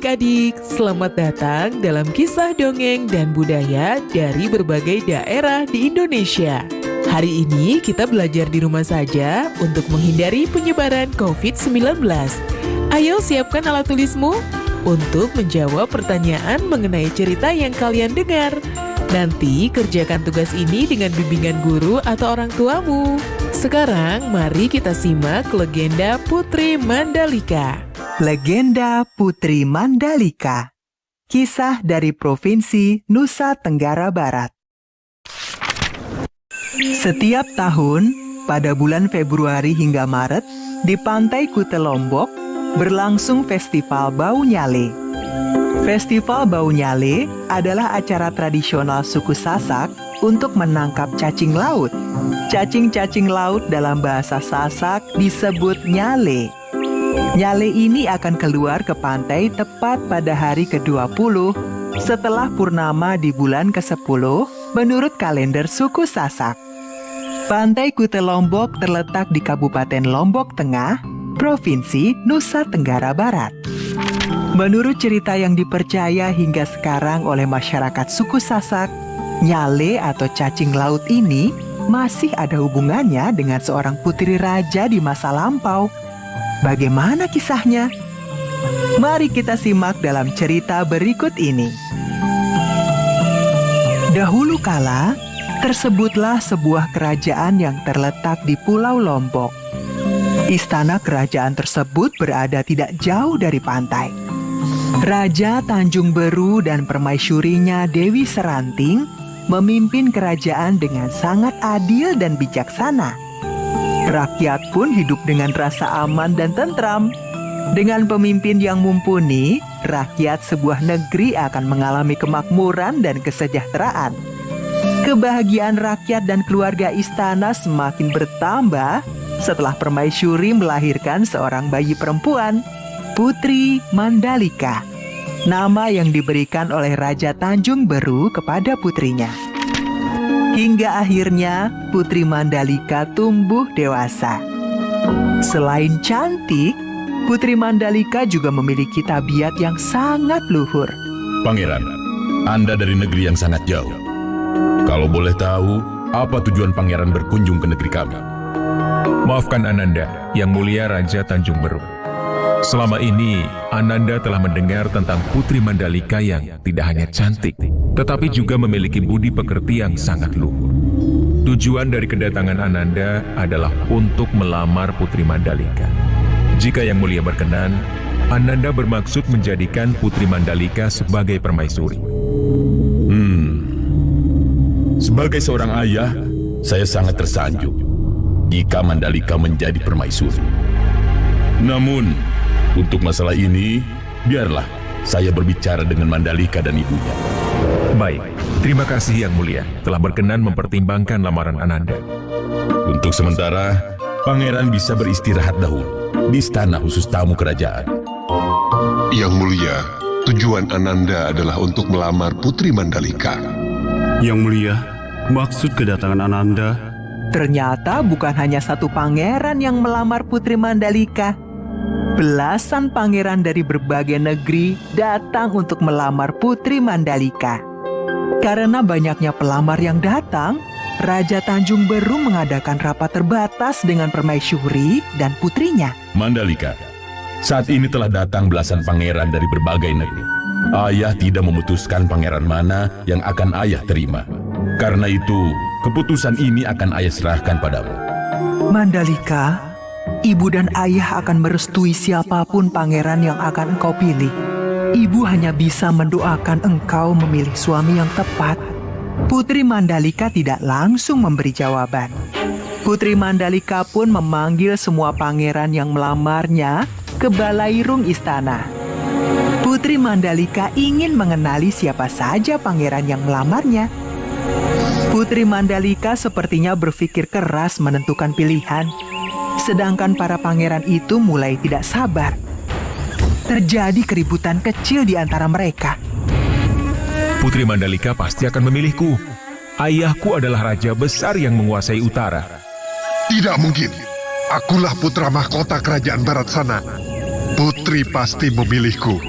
adik-adik, selamat datang dalam kisah dongeng dan budaya dari berbagai daerah di Indonesia. Hari ini kita belajar di rumah saja untuk menghindari penyebaran COVID-19. Ayo siapkan alat tulismu untuk menjawab pertanyaan mengenai cerita yang kalian dengar. Nanti kerjakan tugas ini dengan bimbingan guru atau orang tuamu. Sekarang mari kita simak legenda Putri Mandalika. Legenda Putri Mandalika. Kisah dari Provinsi Nusa Tenggara Barat. Setiap tahun, pada bulan Februari hingga Maret, di pantai Kute Lombok, berlangsung Festival Bau Nyale. Festival Bau Nyale adalah acara tradisional suku Sasak untuk menangkap cacing laut. Cacing-cacing laut dalam bahasa Sasak disebut nyale. Nyale ini akan keluar ke pantai tepat pada hari ke-20 setelah purnama di bulan ke-10 menurut kalender suku Sasak. Pantai Kute Lombok terletak di Kabupaten Lombok Tengah, Provinsi Nusa Tenggara Barat. Menurut cerita yang dipercaya hingga sekarang oleh masyarakat suku Sasak, nyale atau cacing laut ini masih ada hubungannya dengan seorang putri raja di masa lampau. Bagaimana kisahnya? Mari kita simak dalam cerita berikut ini. Dahulu kala, tersebutlah sebuah kerajaan yang terletak di Pulau Lombok. Istana kerajaan tersebut berada tidak jauh dari pantai. Raja Tanjung Beru dan permaisurinya Dewi Seranting memimpin kerajaan dengan sangat adil dan bijaksana. Rakyat pun hidup dengan rasa aman dan tentram. Dengan pemimpin yang mumpuni, rakyat sebuah negeri akan mengalami kemakmuran dan kesejahteraan. Kebahagiaan rakyat dan keluarga istana semakin bertambah setelah permaisuri melahirkan seorang bayi perempuan, Putri Mandalika, nama yang diberikan oleh Raja Tanjung Beru kepada putrinya. Hingga akhirnya Putri Mandalika tumbuh dewasa. Selain cantik, Putri Mandalika juga memiliki tabiat yang sangat luhur. Pangeran, Anda dari negeri yang sangat jauh. Kalau boleh tahu, apa tujuan pangeran berkunjung ke negeri kami? Maafkan Ananda, Yang Mulia Raja Tanjung Beru. Selama ini, Ananda telah mendengar tentang Putri Mandalika yang tidak hanya cantik, tetapi juga memiliki budi pekerti yang sangat luhur. Tujuan dari kedatangan Ananda adalah untuk melamar Putri Mandalika. Jika Yang Mulia berkenan, Ananda bermaksud menjadikan Putri Mandalika sebagai permaisuri. Sebagai seorang ayah, saya sangat tersanjung jika Mandalika menjadi permaisuri. Namun, untuk masalah ini, biarlah saya berbicara dengan Mandalika dan ibunya. Baik, terima kasih Yang Mulia telah berkenan mempertimbangkan lamaran Ananda. Untuk sementara, pangeran bisa beristirahat dahulu di istana khusus tamu kerajaan. Yang Mulia, tujuan Ananda adalah untuk melamar Putri Mandalika. Yang Mulia, maksud kedatangan Ananda? Ternyata bukan hanya satu pangeran yang melamar Putri Mandalika. Belasan pangeran dari berbagai negeri datang untuk melamar Putri Mandalika. Karena banyaknya pelamar yang datang, Raja Tanjung Beru mengadakan rapat terbatas dengan permaisuri dan putrinya. Mandalika, saat ini telah datang belasan pangeran dari berbagai negeri. Ayah tidak memutuskan pangeran mana yang akan ayah terima. Karena itu, keputusan ini akan ayah serahkan padamu. Mandalika, ibu dan ayah akan merestui siapapun pangeran yang akan engkau pilih. Ibu hanya bisa mendoakan engkau memilih suami yang tepat. Putri Mandalika tidak langsung memberi jawaban. Putri Mandalika pun memanggil semua pangeran yang melamarnya ke balairung istana. Putri Mandalika ingin mengenali siapa saja pangeran yang melamarnya. Putri Mandalika sepertinya berpikir keras menentukan pilihan. Sedangkan para pangeran itu mulai tidak sabar. Terjadi keributan kecil di antara mereka. Putri Mandalika pasti akan memilihku. Ayahku adalah raja besar yang menguasai utara. Tidak mungkin. Akulah putra mahkota kerajaan barat sana. Putri pasti memilihku.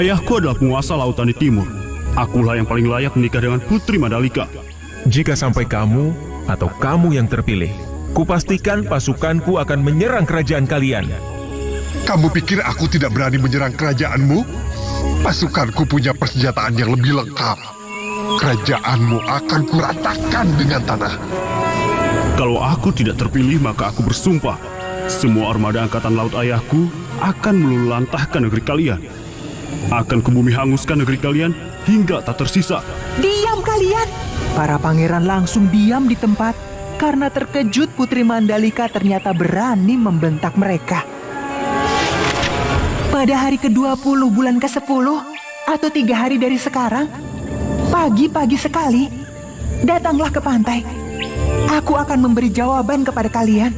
Ayahku adalah penguasa lautan di timur. Akulah yang paling layak menikah dengan Putri Mandalika. Jika sampai kamu atau kamu yang terpilih, kupastikan pasukanku akan menyerang kerajaan kalian. Kamu pikir aku tidak berani menyerang kerajaanmu? Pasukanku punya persenjataan yang lebih lengkap. Kerajaanmu akan kuratakan dengan tanah. Kalau aku tidak terpilih, maka aku bersumpah, semua armada angkatan laut ayahku akan meluluhlantahkan negeri kalian. Akan kubumi hanguskan negeri kalian hingga tak tersisa. Diam kalian! Para pangeran langsung diam di tempat karena terkejut Putri Mandalika ternyata berani membentak mereka. Pada hari ke-20 bulan ke-10 atau 3 hari dari sekarang, pagi-pagi sekali, datanglah ke pantai. Aku akan memberi jawaban kepada kalian.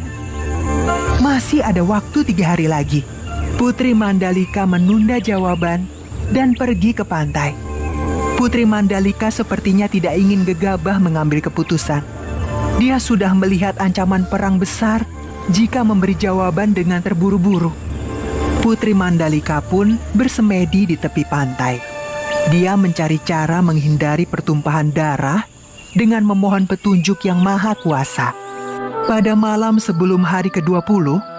Masih ada waktu 3 hari lagi. Putri Mandalika menunda jawaban dan pergi ke pantai. Putri Mandalika sepertinya tidak ingin gegabah mengambil keputusan. Dia sudah melihat ancaman perang besar jika memberi jawaban dengan terburu-buru. Putri Mandalika pun bersemedi di tepi pantai. Dia mencari cara menghindari pertumpahan darah dengan memohon petunjuk yang maha kuasa. Pada malam sebelum hari ke-20,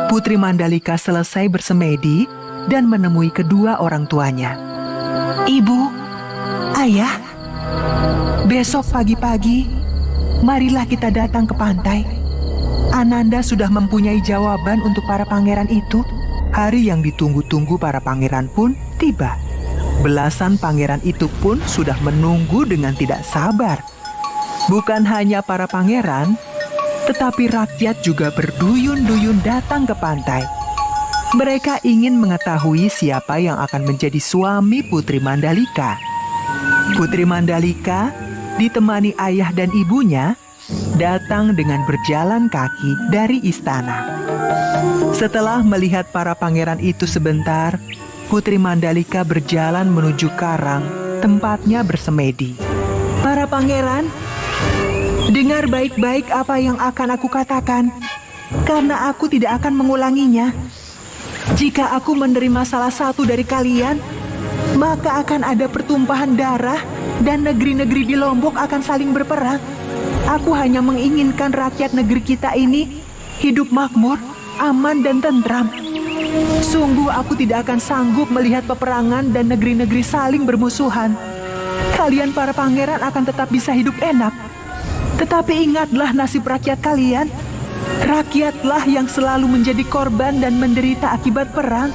Putri Mandalika selesai bersemedi dan menemui kedua orang tuanya. Ibu, Ayah, besok pagi-pagi, marilah kita datang ke pantai. Ananda sudah mempunyai jawaban untuk para pangeran itu. Hari yang ditunggu-tunggu para pangeran pun tiba. Belasan pangeran itu pun sudah menunggu dengan tidak sabar. Bukan hanya para pangeran, tetapi rakyat juga berduyun-duyun datang ke pantai. Mereka ingin mengetahui siapa yang akan menjadi suami Putri Mandalika. Putri Mandalika ditemani ayah dan ibunya datang dengan berjalan kaki dari istana. Setelah melihat para pangeran itu sebentar, Putri Mandalika berjalan menuju karang tempatnya bersemedi. Para pangeran, dengar baik-baik apa yang akan aku katakan, karena aku tidak akan mengulanginya. Jika aku menerima salah satu dari kalian, maka akan ada pertumpahan darah dan negeri-negeri di Lombok akan saling berperang. Aku hanya menginginkan rakyat negeri kita ini hidup makmur, aman dan tentram. Sungguh aku tidak akan sanggup melihat peperangan dan negeri-negeri saling bermusuhan. Kalian para pangeran akan tetap bisa hidup enak. Tetapi ingatlah nasib rakyat kalian. Rakyatlah yang selalu menjadi korban dan menderita akibat perang.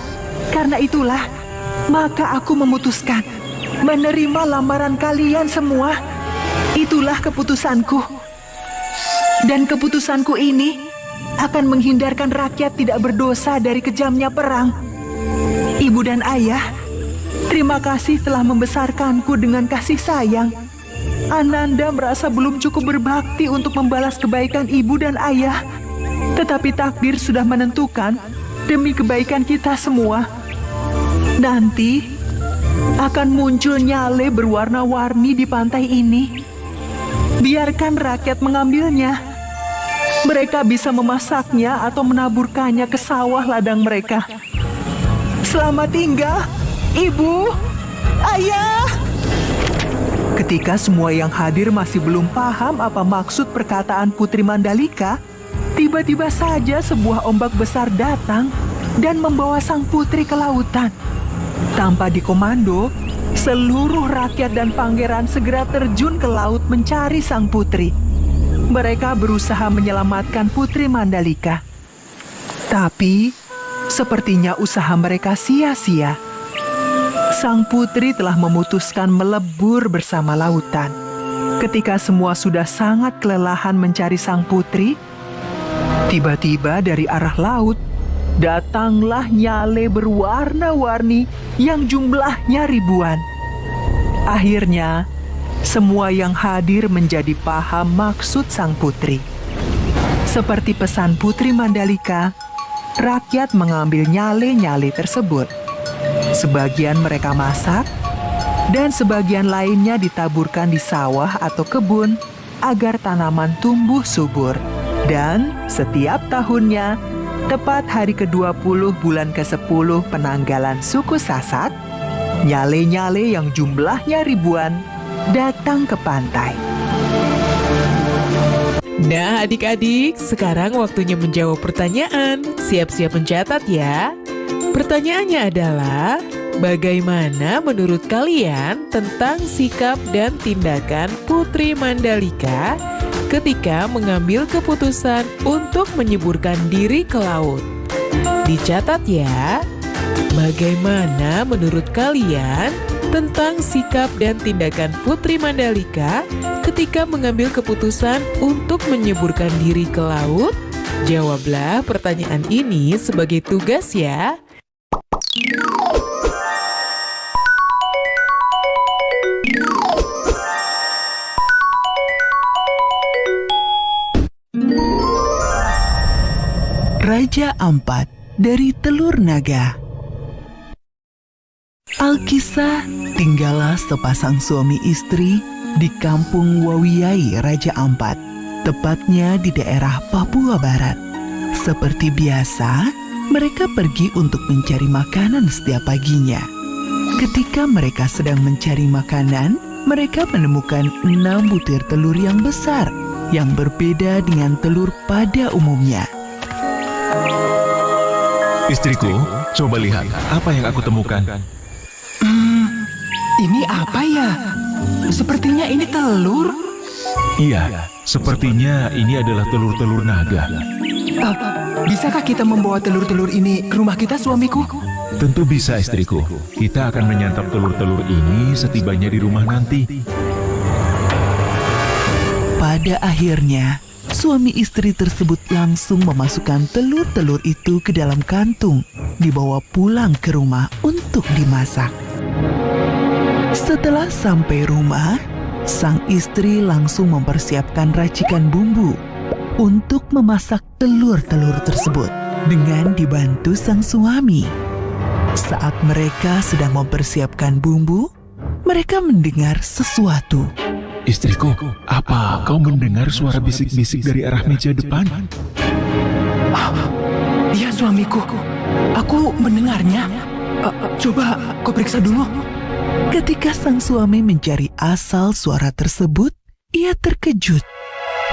Karena itulah, maka aku memutuskan menerima lamaran kalian semua. Itulah keputusanku. Dan keputusanku ini akan menghindarkan rakyat tidak berdosa dari kejamnya perang. Ibu dan ayah, terima kasih telah membesarkanku dengan kasih sayang. Ananda merasa belum cukup berbakti untuk membalas kebaikan ibu dan ayah. Tetapi takdir sudah menentukan demi kebaikan kita semua. Nanti akan muncul nyale berwarna-warni di pantai ini. Biarkan rakyat mengambilnya. Mereka bisa memasaknya atau menaburkannya ke sawah ladang mereka. Selamat tinggal, Ibu, Ayah. Ketika semua yang hadir masih belum paham apa maksud perkataan Putri Mandalika, tiba-tiba saja sebuah ombak besar datang dan membawa sang putri ke lautan. Tanpa dikomando, seluruh rakyat dan pangeran segera terjun ke laut mencari sang putri. Mereka berusaha menyelamatkan Putri Mandalika. Tapi, sepertinya usaha mereka sia-sia. Sang putri telah memutuskan melebur bersama lautan. Ketika semua sudah sangat kelelahan mencari sang putri, tiba-tiba dari arah laut, datanglah nyale berwarna-warni yang jumlahnya ribuan. Akhirnya, semua yang hadir menjadi paham maksud sang putri. Seperti pesan Putri Mandalika, rakyat mengambil nyale-nyale tersebut. Sebagian mereka masak, dan sebagian lainnya ditaburkan di sawah atau kebun agar tanaman tumbuh subur. Dan setiap tahunnya, tepat hari ke-20 bulan ke-10 penanggalan suku Sasak, Nyale-nyale yang jumlahnya ribuan datang ke pantai. Nah adik-adik, sekarang waktunya menjawab pertanyaan. Siap-siap mencatat ya. Pertanyaannya adalah, bagaimana menurut kalian tentang sikap dan tindakan Putri Mandalika ketika mengambil keputusan untuk menyeburkan diri ke laut? Dicatat ya. Bagaimana menurut kalian tentang sikap dan tindakan Putri Mandalika ketika mengambil keputusan untuk menyeburkan diri ke laut? Jawablah pertanyaan ini sebagai tugas ya. Raja Ampat dari Telur Naga. Alkisah, tinggallah sepasang suami istri di kampung Wawiyai Raja Ampat, tepatnya di daerah Papua Barat. Seperti biasa, mereka pergi untuk mencari makanan setiap paginya. Ketika mereka sedang mencari makanan, mereka menemukan 6 butir telur yang besar, yang berbeda dengan telur pada umumnya. Istriku, coba lihat apa yang aku temukan. Ini apa ya? Sepertinya ini telur. Iya, sepertinya ini adalah telur-telur naga. Bisakah kita membawa telur-telur ini ke rumah kita, suamiku? Tentu bisa, istriku. Kita akan menyantap telur-telur ini setibanya di rumah nanti. Pada akhirnya, suami istri tersebut langsung memasukkan telur-telur itu ke dalam kantung, dibawa pulang ke rumah untuk dimasak. Setelah sampai rumah, sang istri langsung mempersiapkan racikan bumbu untuk memasak telur-telur tersebut dengan dibantu sang suami. Saat mereka sedang mempersiapkan bumbu, mereka mendengar sesuatu. Istriku, apa kau mendengar suara bisik-bisik dari arah meja depan? Iya, suamiku. Aku mendengarnya. Coba kau periksa dulu. Ketika sang suami mencari asal suara tersebut, ia terkejut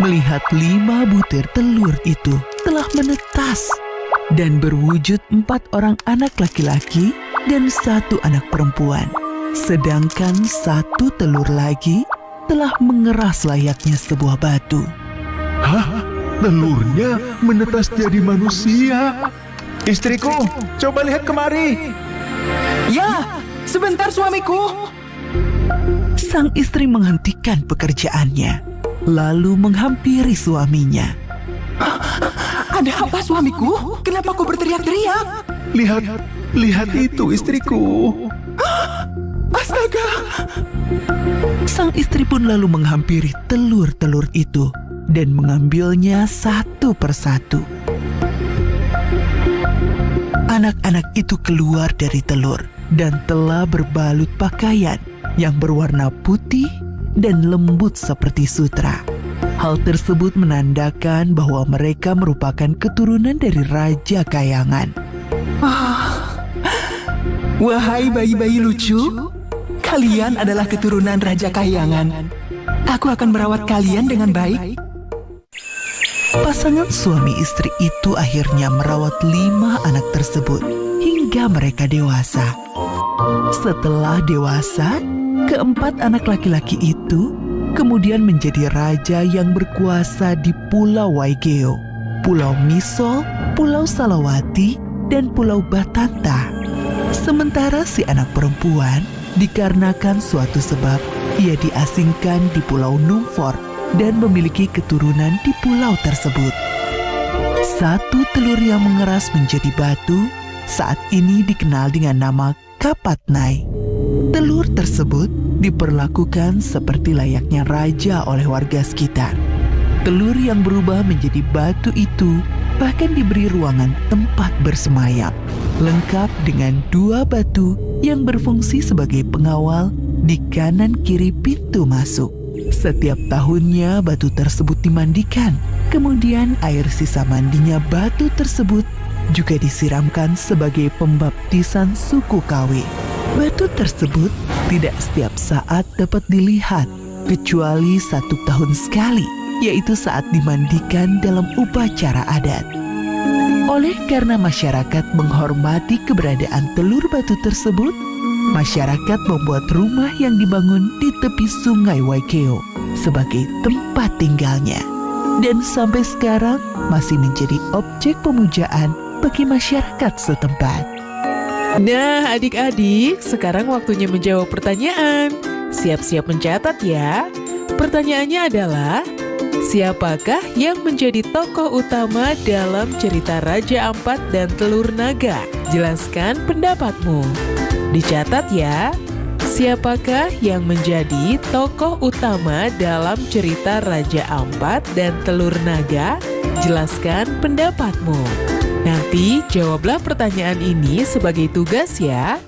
melihat 5 butir telur itu telah menetas dan berwujud 4 orang anak laki-laki dan 1 anak perempuan. Sedangkan 1 telur lagi telah mengeras layaknya sebuah batu. Hah? Telurnya menetas jadi manusia? Istriku, coba lihat kemari. Ya, sebentar suamiku. Sang istri menghentikan pekerjaannya, lalu menghampiri suaminya. Ada apa, suamiku? Kenapa kau berteriak-teriak? Lihat itu, istriku. Astaga! Sang istri pun lalu menghampiri telur-telur itu dan mengambilnya satu persatu. Anak-anak itu keluar dari telur dan telah berbalut pakaian yang berwarna putih dan lembut seperti sutra. Hal tersebut menandakan bahwa mereka merupakan keturunan dari Raja Kayangan. Wahai bayi-bayi lucu, kalian adalah keturunan Raja Kayangan. Aku akan merawat kalian dengan baik. Pasangan suami istri itu akhirnya merawat 5 anak tersebut hingga mereka dewasa. Setelah dewasa, keempat anak laki-laki itu kemudian menjadi raja yang berkuasa di Pulau Waigeo, Pulau Misol, Pulau Salawati, dan Pulau Batanta. Sementara si anak perempuan, dikarenakan suatu sebab, ia diasingkan di Pulau Numfor dan memiliki keturunan di pulau tersebut. 1 telur yang mengeras menjadi batu saat ini dikenal dengan nama Kapatnai. Telur tersebut diperlakukan seperti layaknya raja oleh warga sekitar. Telur yang berubah menjadi batu itu bahkan diberi ruangan tempat bersemayam, lengkap dengan 2 batu yang berfungsi sebagai pengawal di kanan kiri pintu masuk. Setiap tahunnya batu tersebut dimandikan, kemudian air sisa mandinya batu tersebut juga disiramkan sebagai pembaptisan suku KW. Batu tersebut tidak setiap saat dapat dilihat, kecuali 1 tahun sekali, yaitu saat dimandikan dalam upacara adat. Oleh karena masyarakat menghormati keberadaan telur batu tersebut, masyarakat membuat rumah yang dibangun di tepi sungai Waikeo sebagai tempat tinggalnya. Dan sampai sekarang masih menjadi objek pemujaan bagi masyarakat setempat. Nah, adik-adik, sekarang waktunya menjawab pertanyaan. Siap-siap mencatat ya. Pertanyaannya adalah, siapakah yang menjadi tokoh utama dalam cerita Raja Ampat dan Telur Naga? Jelaskan pendapatmu. Dicatat ya. Siapakah yang menjadi tokoh utama dalam cerita Raja Ampat dan Telur Naga? Jelaskan pendapatmu. Nanti jawablah pertanyaan ini sebagai tugas ya.